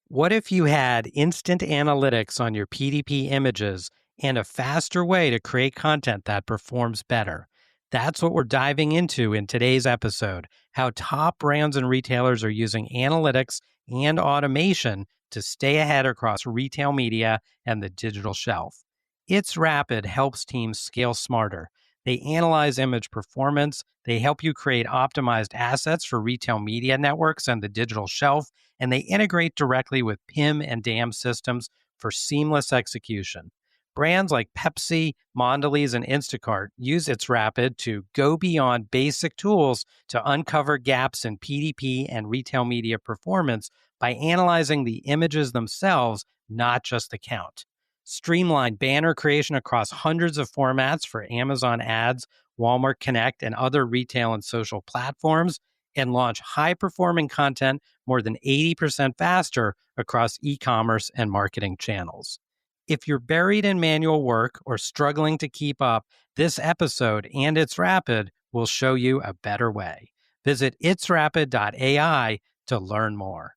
What if you had instant analytics on your PDP images and a faster way to create content that performs better? That's what we're diving into in today's episode, how top brands and retailers are using analytics and automation to stay ahead across retail media and the digital shelf. It'sRapid helps teams scale smarter. They analyze image performance, they help you create optimized assets for retail media networks and the digital shelf, and they integrate directly with PIM and DAM systems for seamless execution. Brands like Pepsi, Mondelez, and Instacart use It'sRapid to go beyond basic tools to uncover gaps in PDP and retail media performance by analyzing the images themselves, not just the count. Streamline banner creation across hundreds of formats for Amazon Ads, Walmart Connect, and other retail and social platforms, and launch high-performing content more than 80% faster across e-commerce and marketing channels. If you're buried in manual work or struggling to keep up, this episode and It'sRapid will show you a better way. Visit It'sRapid.ai to learn more.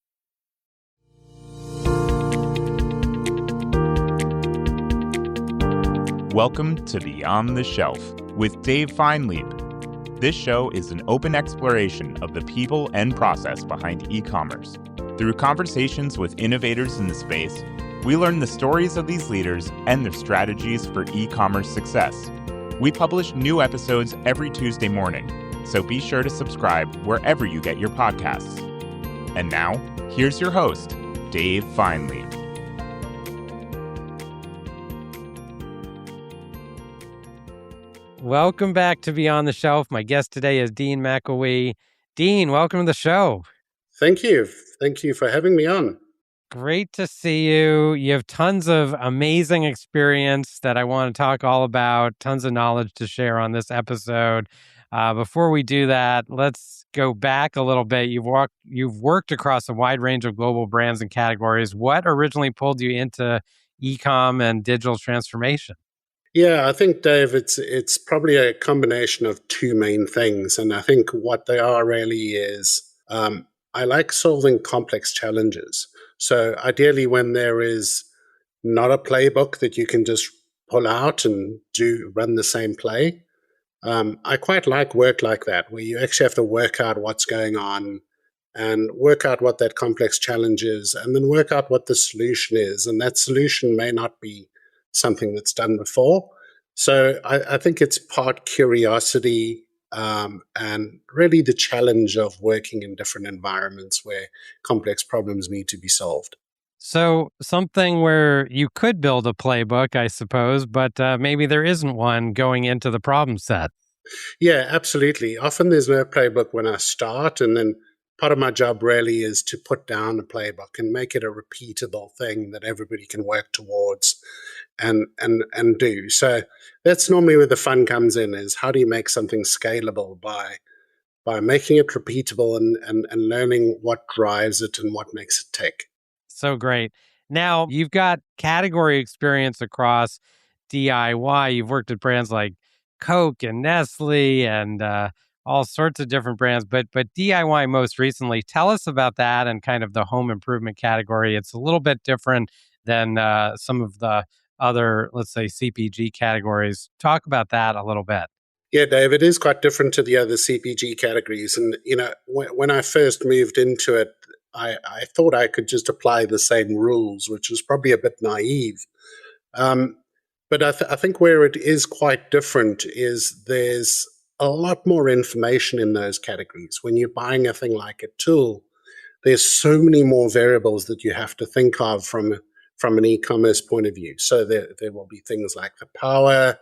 Welcome to Beyond the Shelf with Dave Feinlieb. This show is an open exploration of the people and process behind e-commerce. Through conversations with innovators in the space, we learn the stories of these leaders and their strategies for e-commerce success. We publish new episodes every Tuesday morning, so be sure to subscribe wherever you get your podcasts. And now, here's your host, Dave Feinlieb. Welcome back to Beyond the Shelf. My guest today is Dean McElwee. Dean, welcome to the show. Thank you. Thank you for having me on. Great to see you. You have tons of amazing experience that I want to talk all about, tons of knowledge to share on this episode. Before we do that, let's go back a little bit. You've worked across a wide range of global brands and categories. What originally pulled you into e-com and digital transformation? Yeah, I think, Dave, it's probably a combination of two main things. And I think what they are really is I like solving complex challenges. So ideally, when there is not a playbook that you can just pull out and run the same play, I quite like work like that, where you actually have to work out what's going on and work out what that complex challenge is, and then work out what the solution is. And that solution may not be something that's done before. So I think it's part curiosity and really the challenge of working in different environments where complex problems need to be solved. So something where you could build a playbook, I suppose, but maybe there isn't one going into the problem set. Yeah, absolutely. Often there's no playbook when I start, and then part of my job really is to put down a playbook and make it a repeatable thing that everybody can work towards and do. So that's normally where the fun comes in, is how do you make something scalable by making it repeatable and learning what drives it and what makes it tick. So great. Now, you've got category experience across DIY. You've worked at brands like Coke and Nestle and all sorts of different brands, but DIY most recently. Tell us about that and kind of the home improvement category. It's a little bit different than some of the other, let's say, CPG categories. Talk about that a little bit. Yeah, Dave, it is quite different to the other CPG categories. And, when I first moved into it, I thought I could just apply the same rules, which was probably a bit naive. But I think where it is quite different is there's a lot more information in those categories. When you're buying a thing like a tool, there's so many more variables that you have to think of from an e-commerce point of view. So there will be things like the power.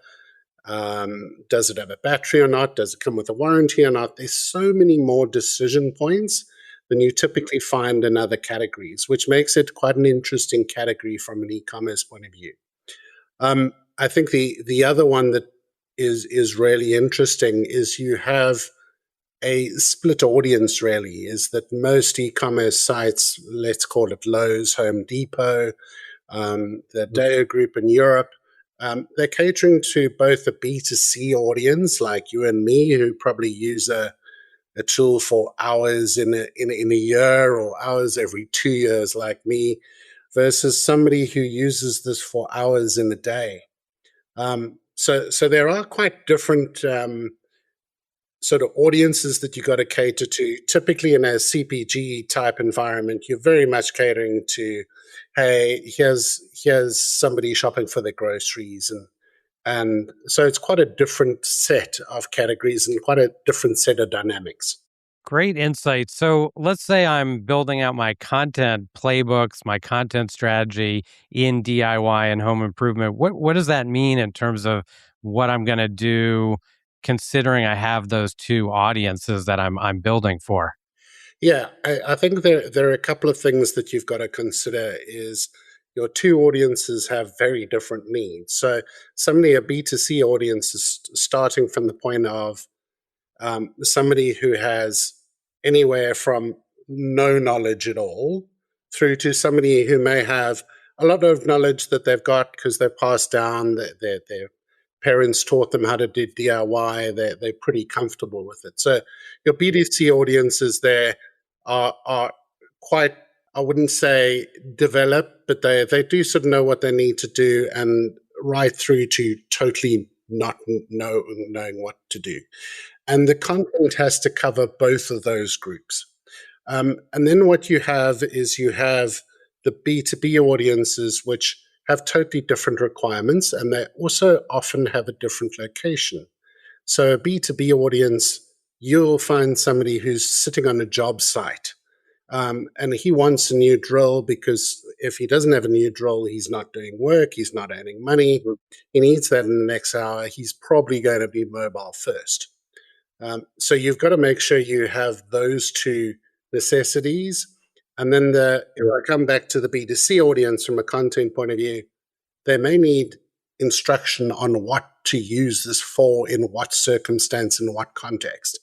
Does it have a battery or not? Does it come with a warranty or not? There's so many more decision points than you typically find in other categories, which makes it quite an interesting category from an e-commerce point of view. I think the other one that is really interesting is you have a split audience, really, is that most e-commerce sites, let's call it Lowe's, Home Depot, the Deo Group in Europe, they're catering to both a B2C audience like you and me, who probably use a a tool for hours in a year or hours every 2 years like me versus somebody who uses this for hours in a day. So there are quite different sort of audiences that you got to cater to. Typically in a CPG type environment, you're very much catering to, hey, here's somebody shopping for their groceries, and so it's quite a different set of categories and quite a different set of dynamics. Great insight. So let's say I'm building out my content playbooks, my content strategy in DIY and home improvement. What does that mean in terms of what I'm going to do, considering I have those two audiences that I'm building for? Yeah, I think there are a couple of things that you've got to consider is your two audiences have very different needs. So suddenly a B2C audience is starting from the point of somebody who has anywhere from no knowledge at all through to somebody who may have a lot of knowledge that they've got because they've passed down, their parents taught them how to do DIY, they're pretty comfortable with it. So your B2C audiences there are quite, I wouldn't say developed, but they do sort of know what they need to do and right through to totally not knowing what to do. And the content has to cover both of those groups. And then what you have is you have the B2B audiences, which have totally different requirements, and they also often have a different location. So a B2B audience, you'll find somebody who's sitting on a job site, and he wants a new drill because if he doesn't have a new drill, he's not doing work, he's not earning money, he needs that in the next hour, he's probably going to be mobile first. So you've got to make sure you have those two necessities. And then if I come back to the B2C audience from a content point of view, they may need instruction on what to use this for, in what circumstance, in what context.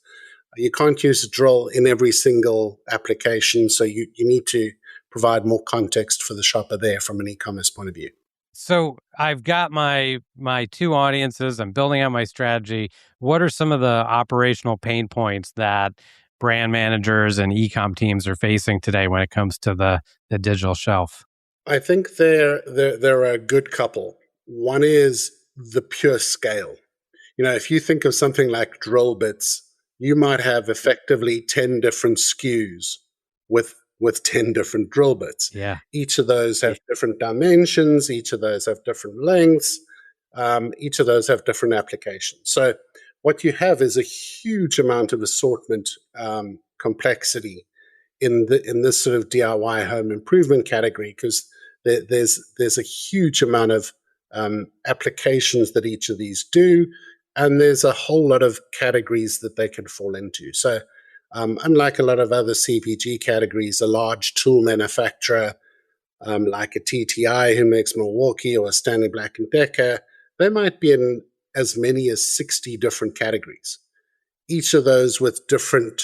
You can't use a drill in every single application, so you need to provide more context for the shopper there from an e-commerce point of view. So I've got my two audiences. I'm building out my strategy. What are some of the operational pain points that brand managers and e-com teams are facing today when it comes to the digital shelf? I think there are a good couple. One is the pure scale. If you think of something like drill bits, you might have effectively 10 different SKUs with 10 different drill bits. Yeah. Each of those have different dimensions, each of those have different lengths, each of those have different applications. So what you have is a huge amount of assortment complexity in this sort of DIY home improvement category, because there's a huge amount of applications that each of these do, and there's a whole lot of categories that they can fall into. So unlike a lot of other CPG categories, a large tool manufacturer like a TTI who makes Milwaukee or a Stanley Black & Decker, they might be in as many as 60 different categories, each of those with different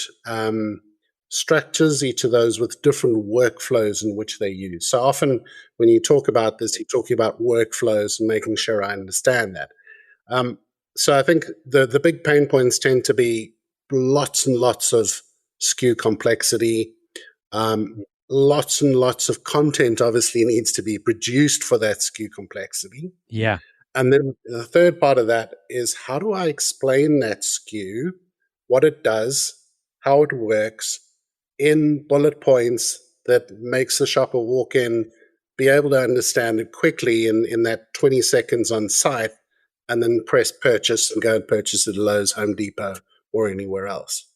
structures, each of those with different workflows in which they use. So often when you talk about this, you're talking about workflows and making sure I understand that. So I think the big pain points tend to be lots and lots of SKU complexity. Lots and lots of content obviously needs to be produced for that SKU complexity. Yeah. And then the third part of that is, how do I explain that SKU, what it does, how it works in bullet points that makes the shopper walk in, be able to understand it quickly in that 20 seconds on site, and then press purchase and go and purchase at Lowe's, Home Depot, or anywhere else.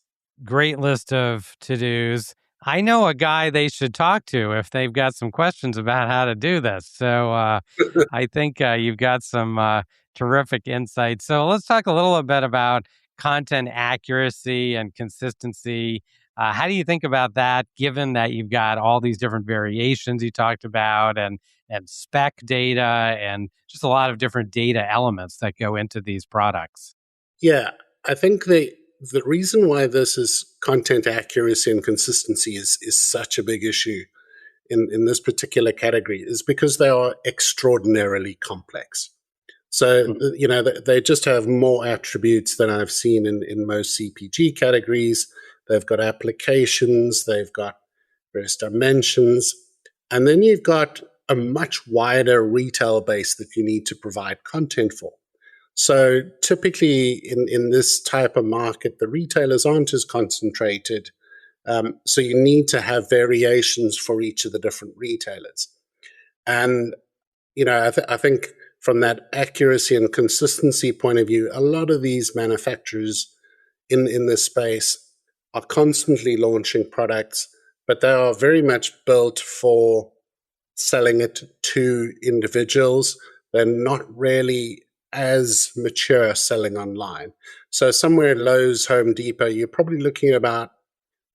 Great list of to-dos. I know a guy they should talk to if they've got some questions about how to do this. So I think you've got some terrific insights. So let's talk a little bit about content accuracy and consistency. How do you think about that, given that you've got all these different variations you talked about and spec data and just a lot of different data elements that go into these products? Yeah, I think the reason why this is content accuracy and consistency is such a big issue in this particular category is because they are extraordinarily complex. So, they just have more attributes than I've seen in most CPG categories. they've got applications, they've got various dimensions, and then you've got a much wider retail base that you need to provide content for. So typically in this type of market, the retailers aren't as concentrated. So you need to have variations for each of the different retailers. And, I think from that accuracy and consistency point of view, a lot of these manufacturers in this space are constantly launching products, but they are very much built for selling it to individuals. They're not really as mature selling online. So somewhere Lowe's, Home Depot, you're probably looking at about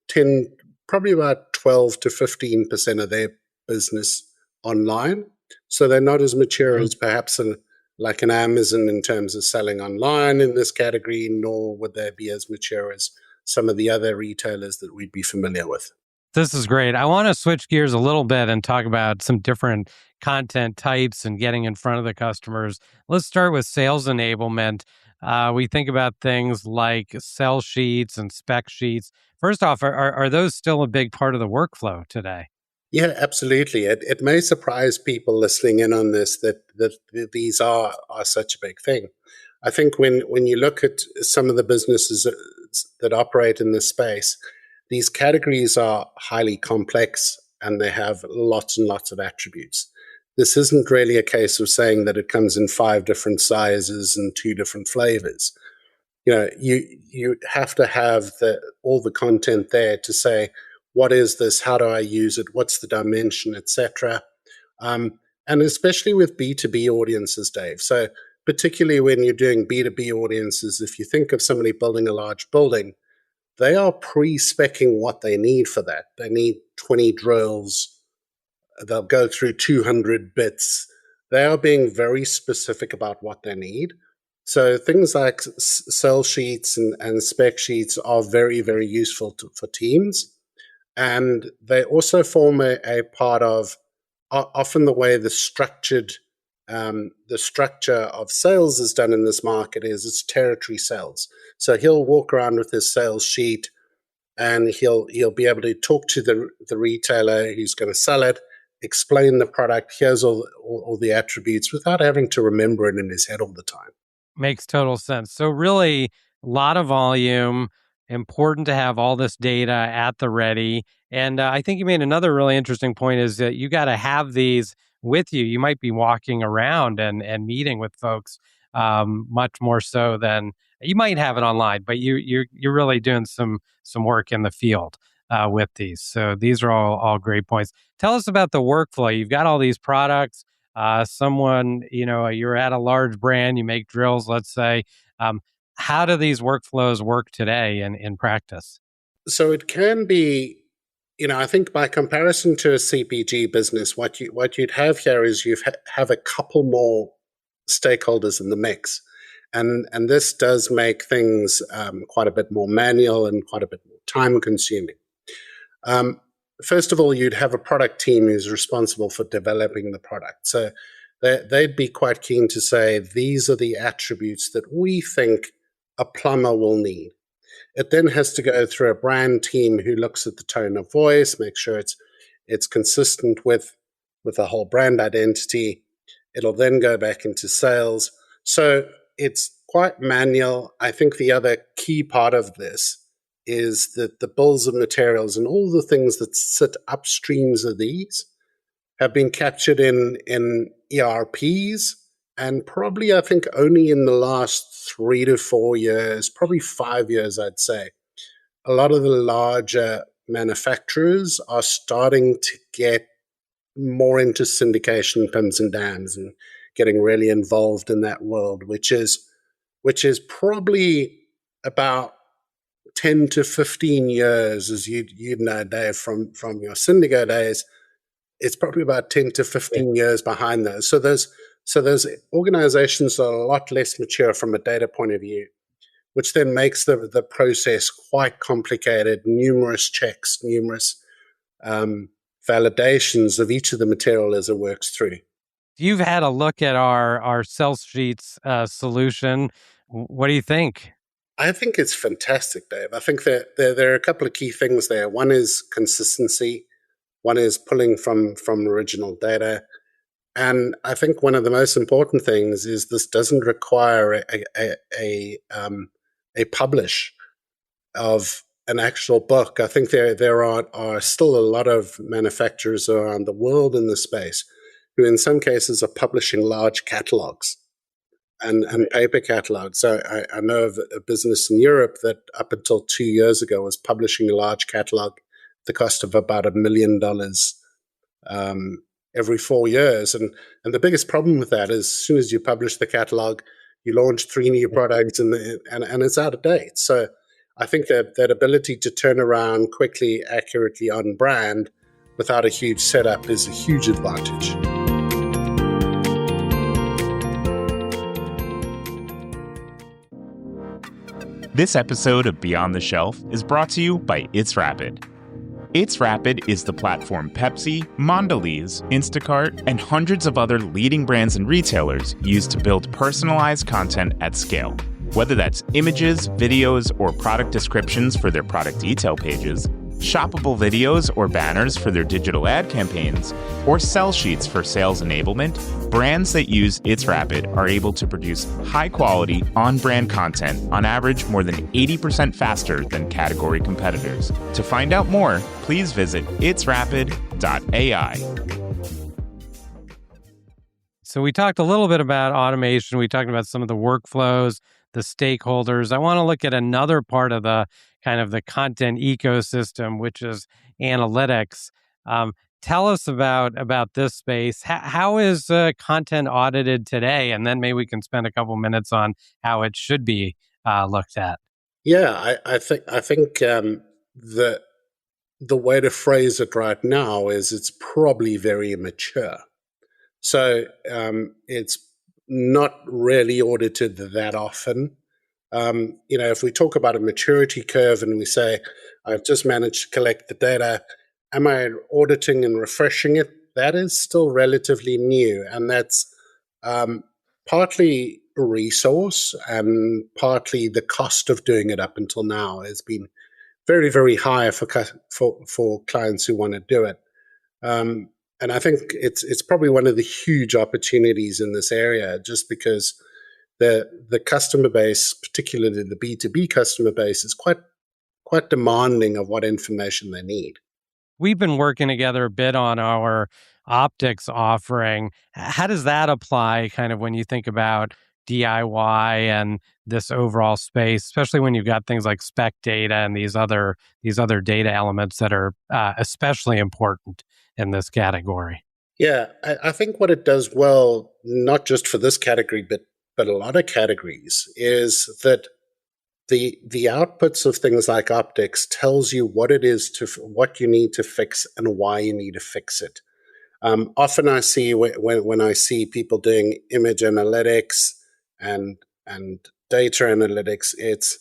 10, probably about 12 to 15% of their business online. So they're not as mature as perhaps like an Amazon in terms of selling online in this category, nor would they be as mature as some of the other retailers that we'd be familiar with. This is great. I want to switch gears a little bit and talk about some different content types and getting in front of the customers. Let's start with sales enablement. We think about things like sell sheets and spec sheets. First off, are those still a big part of the workflow today? Yeah, absolutely. It may surprise people listening in on this that these are such a big thing. I think when you look at some of the businesses that operate in this space, these categories are highly complex and they have lots and lots of attributes. This isn't really a case of saying that it comes in 5 different sizes and 2 different flavors. You have to have all the content there to say, what is this? How do I use it? What's the dimension, etc. And especially with B2B audiences, Dave. So particularly when you're doing B2B audiences, if you think of somebody building a large building, they are pre-speccing what they need for that. They need 20 drills. They'll go through 200 bits. They are being very specific about what they need. So things like sell sheets and spec sheets are very, very useful for teams. And they also form a part of often the way the structure of sales is done in this market is it's territory sales. So he'll walk around with his sales sheet and he'll be able to talk to the retailer who's going to sell it, explain the product, here's all the attributes without having to remember it in his head all the time. Makes total sense. So really, a lot of volume, important to have all this data at the ready. And I think you made another really interesting point is that you got to have these with you. You might be walking around and meeting with folks much more so than you might have it online, but you're really doing some work in the field with these. So these are all great points. Tell us about the workflow. You've got all these products. Someone, you're at a large brand, you make drills, let's say. How do these workflows work today in practice? So it can be, I think by comparison to a CPG business, what you'd have here is have a couple more stakeholders in the mix. And this does make things quite a bit more manual and quite a bit more time consuming. First of all, you'd have a product team who's responsible for developing the product. So they'd be quite keen to say, these are the attributes that we think a plumber will need. It then has to go through a brand team who looks at the tone of voice, make sure it's consistent with the whole brand identity. It'll then go back into sales. So it's quite manual. I think the other key part of this is that the bills of materials and all the things that sit upstreams of these have been captured in ERPs, and probably I think only in the last 3 to 4 years, probably 5 years, I'd say, a lot of the larger manufacturers are starting to get more into syndication pins and dams and getting really involved in that world, which is probably about 10 to 15 years, as you'd know, Dave, from your Syndigo days. It's probably about 10 to 15 years behind those. So those organizations are a lot less mature from a data point of view, which then makes the process quite complicated, numerous checks, numerous validations of each of the material as it works through. You've had a look at our sell sheets solution. What do you think? I think it's fantastic, Dave. I think that there are a couple of key things there. One is consistency. One is pulling from original data. And I think one of the most important things is this doesn't require a publish of an actual book. I think there are still a lot of manufacturers around the world in this space who in some cases are publishing large catalogs and paper catalogs. So I know of a business in Europe that up until 2 years ago was publishing a large catalog at the cost of about $1 million every 4 years. And the biggest problem with that is as soon as you publish the catalog, you launch 3 new products and it's out of date. So I think that ability to turn around quickly, accurately on brand without a huge setup is a huge advantage. This episode of Beyond the Shelf is brought to you by It'sRapid. It'sRapid is the platform Pepsi, Mondelez, Instacart, and hundreds of other leading brands and retailers use to build personalized content at scale. Whether that's images, videos, or product descriptions for their product detail pages, shoppable videos or banners for their digital ad campaigns, or sell sheets for sales enablement, brands that use It'sRapid are able to produce high-quality, on-brand content on average more than 80% faster than category competitors. To find out more, please visit It'sRapid.ai. So we talked a little bit about automation. We talked about some of the workflows, the stakeholders. I want to look at another part of the kind of the content ecosystem, which is analytics. Tell us about this space. How is content audited today? And then maybe we can spend a couple minutes on how it should be looked at. Yeah, I think the way to phrase it right now is it's probably very immature. So it's not really audited that often. If we talk about a maturity curve and we say, I've just managed to collect the data, am I auditing and refreshing it? That is still relatively new. And that's partly resource and partly the cost of doing it up until now has been very, very high for clients who want to do it. And I think it's probably one of the huge opportunities in this area, just because the customer base, particularly the B2B customer base, is quite demanding of what information they need. We've been working together a bit on our optics offering. How does that apply kind of when you think about DIY and this overall space, especially when you've got things like spec data and these other data elements that are especially important in this category? Yeah, I think what it does well, not just for this category, but a lot of categories, is that the outputs of things like optics tells you what it is what you need to fix and why you need to fix it. Often I see when I see people doing image analytics and data analytics, it's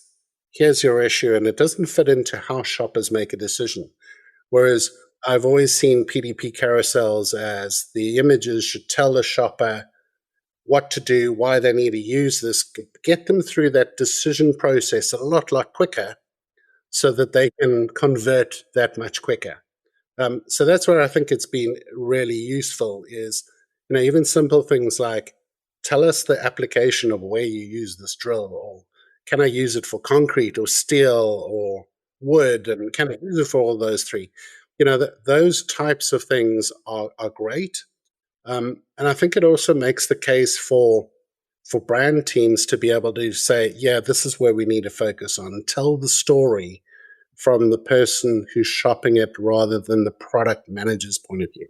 here's your issue, and it doesn't fit into how shoppers make a decision. Whereas I've always seen PDP carousels as the images should tell the shopper what to do, why they need to use this, get them through that decision process a lot quicker so that they can convert that much quicker. So that's where I think it's been really useful is, even simple things like tell us the application of where you use this drill, or can I use it for concrete or steel or wood, and can I use it for all those three? Those types of things are great. And I think it also makes the case for brand teams to be able to say, yeah, this is where we need to focus on, and tell the story from the person who's shopping it rather than the product manager's point of view.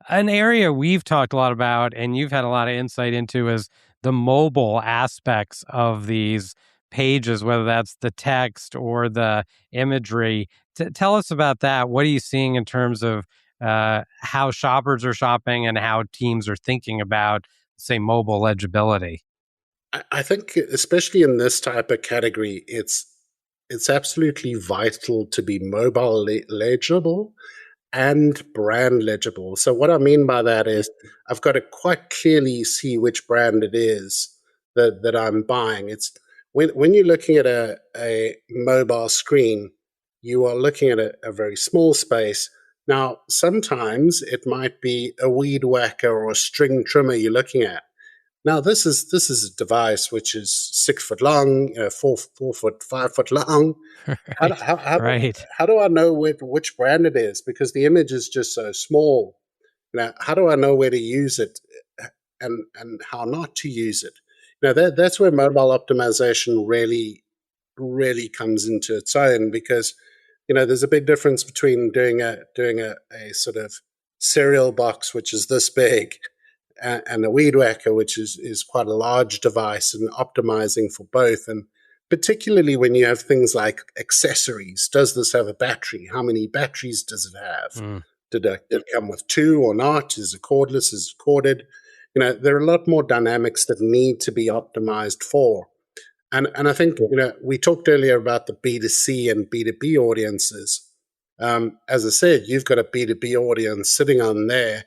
An area we've talked a lot about and you've had a lot of insight into is the mobile aspects of these pages, whether that's the text or the imagery. Tell us about that. What are you seeing in terms of how shoppers are shopping and how teams are thinking about, say, mobile legibility? I think, especially in this type of category, it's absolutely vital to be mobile legible and brand legible. So what I mean by that is I've got to quite clearly see which brand it is that I'm buying. when you're looking at a mobile screen, you are looking at a very small space. Now, sometimes it might be a weed whacker or a string trimmer you're looking at. Now, this is a device which is 6 foot long, 4 foot, 5 foot long. How do, Right. how, how, Right. how do I know which brand it is? Because the image is just so small. How do I know where to use it and how not to use it? That's where mobile optimization really comes into its own, because there's a big difference between doing a sort of cereal box which is this big and a weed whacker which is quite a large device, and optimizing for both. And particularly when you have things like accessories, does this have a battery? How many batteries does it have? Mm. Did it come with two or not? Is it cordless? Is it corded? There are a lot more dynamics that need to be optimized for. And I think we talked earlier about the B2C and B2B audiences. As I said, you've got a B2B audience sitting on there,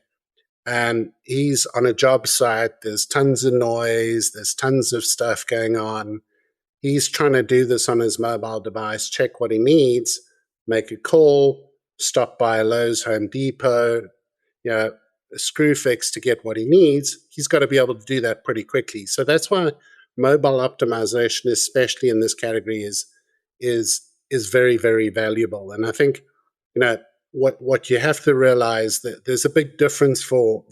and he's on a job site. There's tons of noise. There's tons of stuff going on. He's trying to do this on his mobile device, check what he needs, make a call, stop by a Lowe's, Home Depot, a screw fix to get what he needs. He's got to be able to do that pretty quickly. So that's why mobile optimization, especially in this category, is very, very valuable. And I think what you have to realize, that there's a big difference for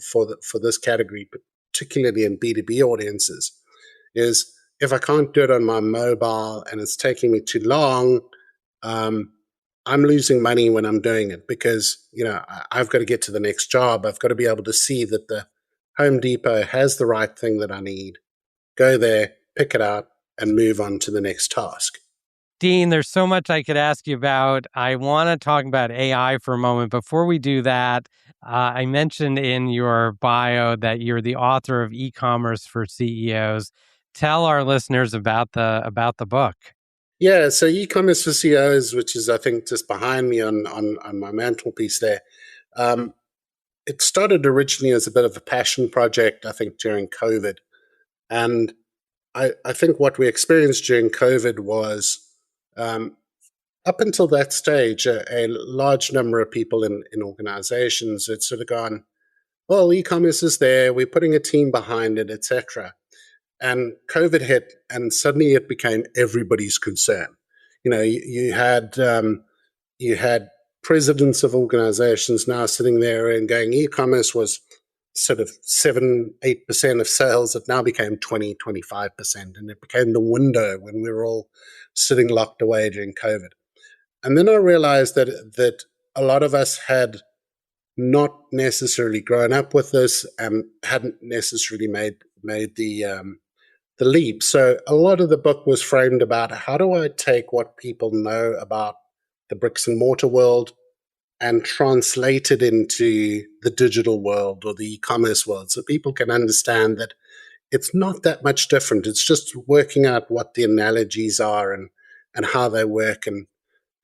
this category, particularly in B2B audiences, is if I can't do it on my mobile and it's taking me too long, I'm losing money when I'm doing it, because I've got to get to the next job. I've got to be able to see that the Home Depot has the right thing that I need, go there, pick it up, and move on to the next task. Dean, there's so much I could ask you about. I want to talk about AI for a moment. Before we do that, I mentioned in your bio that you're the author of Ecommerce for CEOs. Tell our listeners about the book. Yeah, so e-commerce for CEOs, which is I think just behind me on my mantelpiece there. It started originally as a bit of a passion project, I think, during COVID. And I think what we experienced during COVID was, up until that stage, a large number of people in organizations had sort of gone, well, e-commerce is there, we're putting a team behind it, etc. And COVID hit, and suddenly it became everybody's concern. You had presidents of organizations now sitting there and going, e-commerce was sort of 7-8% of sales. It now became 20-25%, and it became the window when we were all sitting locked away during COVID. And then I realized that a lot of us had not necessarily grown up with this and hadn't necessarily made the leap. So a lot of the book was framed about, how do I take what people know about the bricks and mortar world and translate it into the digital world or the e-commerce world, so people can understand that it's not that much different. It's just working out what the analogies are and how they work, and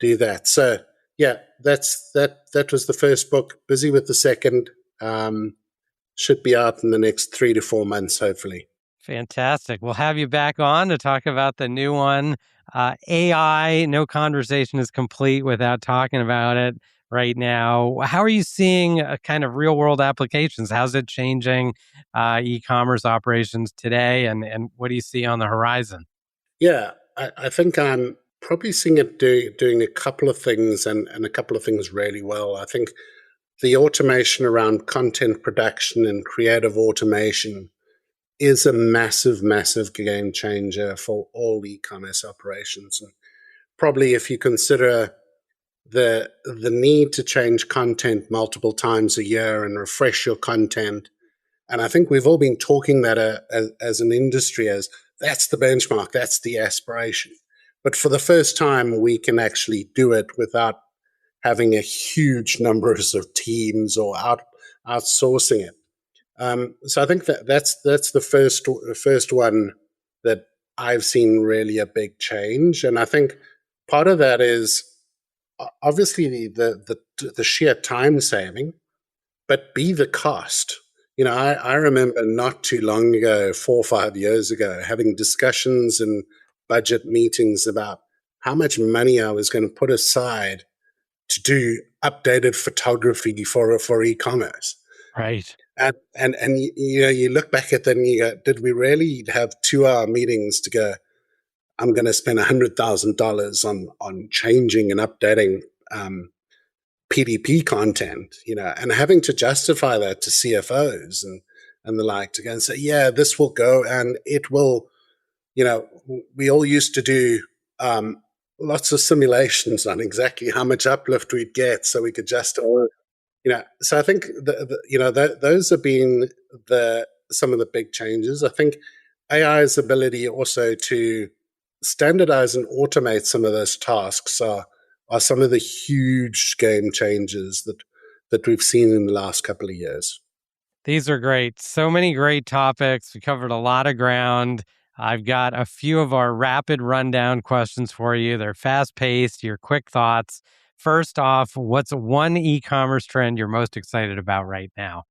do that. So yeah, that was the first book. Busy with the second. Should be out in the next 3 to 4 months, hopefully. Fantastic. We'll have you back on to talk about the new one. AI, no conversation is complete without talking about it right now. How are you seeing kind of real world applications? How's it changing e-commerce operations today? And what do you see on the horizon? Yeah, I think I'm probably seeing it doing a couple of things, and a couple of things really well. I think the automation around content production and creative automation is a massive, massive game changer for all e-commerce operations. And probably if you consider the need to change content multiple times a year and refresh your content, and I think we've all been talking that as an industry, as that's the benchmark, that's the aspiration. But for the first time, we can actually do it without having a huge numbers of teams or outsourcing it. So I think that's the first one that I've seen really a big change, and I think part of that is obviously the sheer time saving, but the cost. I remember not too long ago, 4 or 5 years ago, having discussions and budget meetings about how much money I was going to put aside to do updated photography for e-commerce. Right. And you look back at that and you go, did we really have 2-hour meetings to go, I'm going to spend $100,000 on changing and updating PDP content, and having to justify that to CFOs and the like, to go and say, yeah, this will go and it will, we all used to do lots of simulations on exactly how much uplift we'd get so we could justify. So I think those have been some of the big changes. I think AI's ability also to standardize and automate some of those tasks are some of the huge game changers that we've seen in the last couple of years. These are great. So many great topics. We covered a lot of ground. I've got a few of our rapid rundown questions for you. They're fast paced, your quick thoughts. First off, what's one e-commerce trend you're most excited about right now?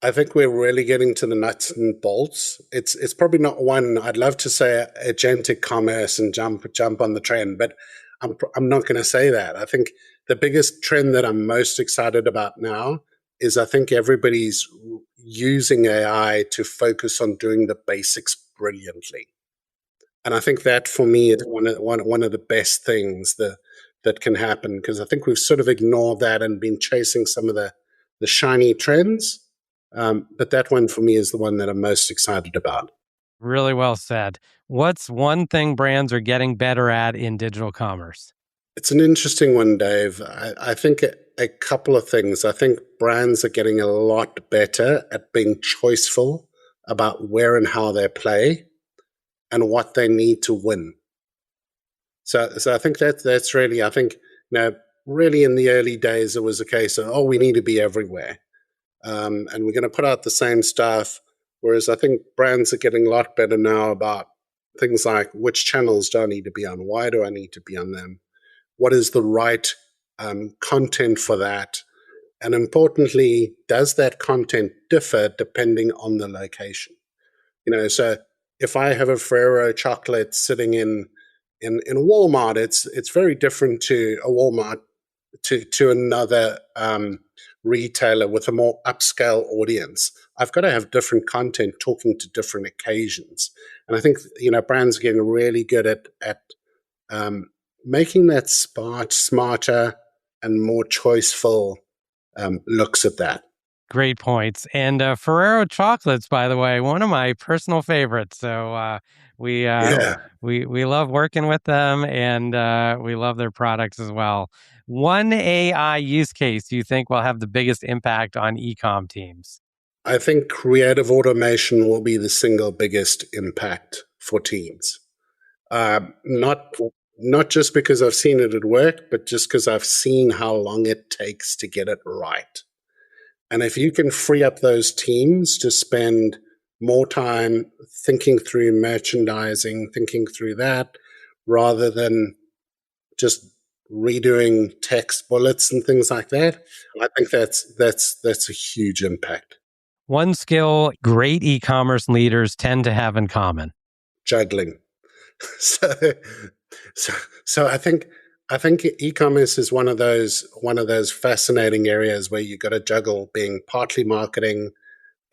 I think we're really getting to the nuts and bolts. It's probably not one. I'd love to say agentic commerce and jump on the trend, but I'm not going to say that. I think the biggest trend that I'm most excited about now is I think everybody's using AI to focus on doing the basics brilliantly. And I think that for me is one of the best things that can happen, because I think we've sort of ignored that and been chasing some of the shiny trends. But that one for me is the one that I'm most excited about. Really well said. What's one thing brands are getting better at in digital commerce? It's an interesting one, Dave. I think a couple of things. I think brands are getting a lot better at being choiceful about where and how they play and what they need to win. So I think that's really, I think, really in the early days, it was a case of, we need to be everywhere. And we're going to put out the same stuff. Whereas I think brands are getting a lot better now about things like, which channels do I need to be on? Why do I need to be on them? What is the right content for that? And importantly, does that content differ depending on the location? So if I have a Ferrero chocolate sitting in Walmart, it's very different to a Walmart to another retailer with a more upscale audience. I've got to have different content talking to different occasions. And I think, brands are getting really good at making that smarter and more choiceful looks at that. Great points. And Ferrero chocolates, by the way, one of my personal favorites. So we love working with them, and we love their products as well. One AI use case do you think will have the biggest impact on e-com teams? I think creative automation will be the single biggest impact for teams. Not just because I've seen it at work, but just because I've seen how long it takes to get it right. And if you can free up those teams to spend more time thinking through merchandising, thinking through that, rather than just redoing text bullets and things like that, I think that's a huge impact. One skill great e-commerce leaders tend to have in common. Juggling. So I think e-commerce is one of those fascinating areas where you got to juggle being partly marketing,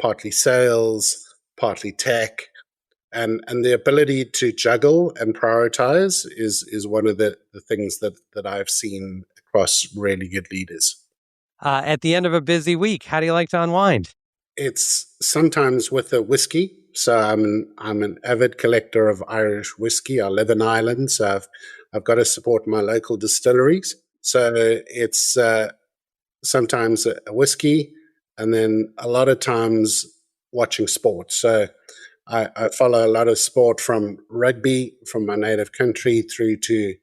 partly sales, partly tech, and the ability to juggle and prioritize is one of the things that I've seen across really good leaders. At the end of a busy week, how do you like to unwind? It's sometimes with a whiskey. So I'm an avid collector of Irish whiskey. I live in Ireland, so I've got to support my local distilleries. So it's sometimes a whiskey, and then a lot of times watching sport. So I follow a lot of sport, from rugby from my native country through to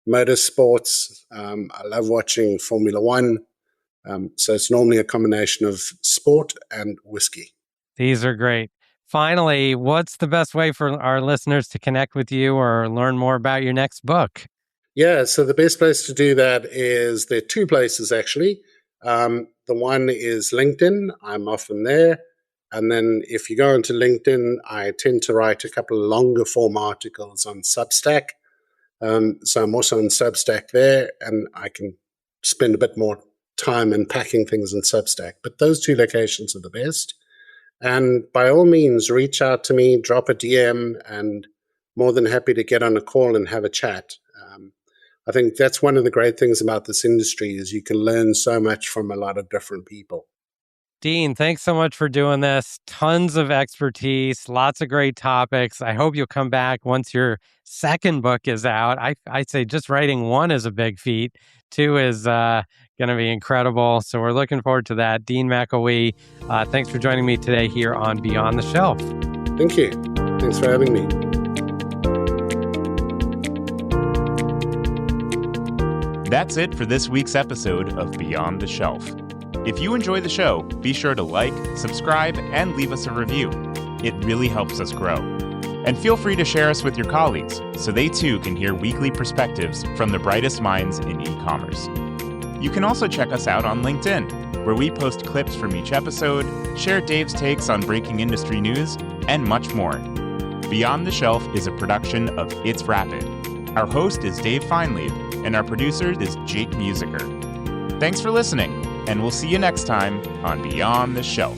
motorsports. I love watching Formula One. So it's normally a combination of sport and whiskey. These are great. Finally, what's the best way for our listeners to connect with you or learn more about your next book? Yeah, so the best place to do that is, there are two places actually. The one is LinkedIn. I'm often there. And then if you go into LinkedIn, I tend to write a couple of longer form articles on Substack. So I'm also on Substack there, and I can spend a bit more time unpacking things in Substack. But those two locations are the best. And by all means, reach out to me, drop a DM, and more than happy to get on a call and have a chat. I think that's one of the great things about this industry is you can learn so much from a lot of different people. Dean, thanks so much for doing this. Tons of expertise, lots of great topics. I hope you'll come back once your second book is out. I'd say just writing one is a big feat. Two is going to be incredible. So we're looking forward to that. Dean McElwee, thanks for joining me today here on Beyond the Shelf. Thank you. Thanks for having me. That's it for this week's episode of Beyond the Shelf. If you enjoy the show, be sure to like, subscribe, and leave us a review. It really helps us grow. And feel free to share us with your colleagues so they too can hear weekly perspectives from the brightest minds in e-commerce. You can also check us out on LinkedIn, where we post clips from each episode, share Dave's takes on breaking industry news, and much more. Beyond the Shelf is a production of It'sRapid. Our host is Dave Feinlieb, and our producer is Jake Musiker. Thanks for listening, and we'll see you next time on Beyond the Shelf.